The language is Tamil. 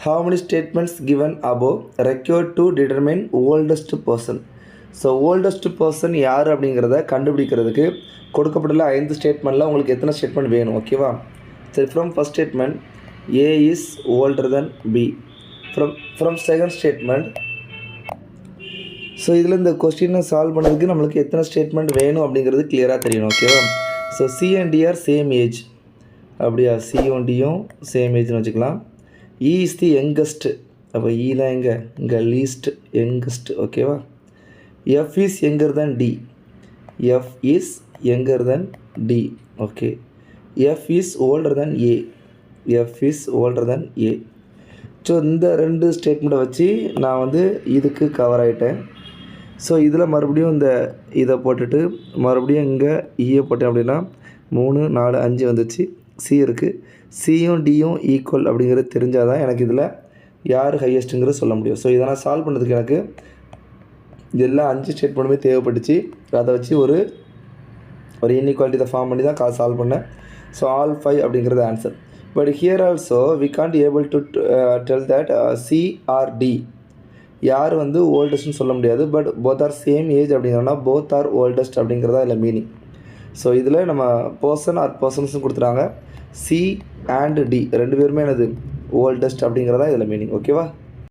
how many statements given above required to determine oldest person. So oldest person யார் அப்படிங்கிறத கண்டுபிடிக்கிறதுக்கு கொடுக்கப்பட்டுள்ள 5 ஸ்டேட்மெண்ட்டில் உங்களுக்கு எத்தனை ஸ்டேட்மெண்ட் வேணும், ஓகேவா? சரி, from first statement A is older then B. From second statement. So இதில் இந்த கொஸ்டினை சால்வ் பண்ணுறதுக்கு நம்மளுக்கு எத்தனை ஸ்டேட்மெண்ட் வேணும் அப்படிங்கிறது கிளியராக தெரியணும், ஓகேவா? So C and D R same age. அப்படியா? சியும் டியும் சேம் ஏஜ்னு வச்சுக்கலாம். இ இஸ் தி யங்கஸ்ட். அப்போ இ தான் இங்கே லீஸ்ட் யங்கஸ்ட், ஓகேவா? F is younger than D. F is younger than D. Okay. F is older than A. F is older than A. So இந்த 2 ஸ்டேட்மெண்ட்டை வச்சு நான் வந்து இதுக்கு கவர் ஆகிட்டேன். ஸோ இதில் மறுபடியும் இதை போட்டுட்டு மறுபடியும் இங்கே ஈயை போட்டேன் அப்படின்னா 3 4 5 வந்துச்சு. சி இருக்குது. சியும் டியும் ஈக்குவல் அப்படிங்கிறது தெரிஞ்சால் தான் எனக்கு இதில் யார் ஹையஸ்ட்டுங்கிறது சொல்ல முடியும். ஸோ இதை நான் சால்வ் பண்ணுறதுக்கு எனக்கு இதெல்லாம் 5 ஸ்டேட்மெண்ட்டுமே தேவைப்பட்டுச்சு. அதை வச்சு ஒரு இன்இக்வாலிட்டியை ஃபார்ம் பண்ணி தான் சால்வ் பண்ணேன். ஸோ ஆல் 5 அப்படிங்கிறது answer. But here also we can't able to tell that C R D யார் வந்து ஓல்டஸ்ட்னு சொல்ல முடியாது. But both are same age அப்படிங்கிறனா போத் ஆர் ஓல்டஸ்ட் அப்படிங்கிறதா இல்லை மீனிங். ஸோ இதில் நம்ம பர்சன் ஆர் பர்சன்ஸ்னு கொடுத்துட்டாங்க. சி அண்ட் டி 2 பேருமே என்னது ஓல்டஸ்ட் அப்படிங்கிறதா இதில் மீனிங், ஓகேவா?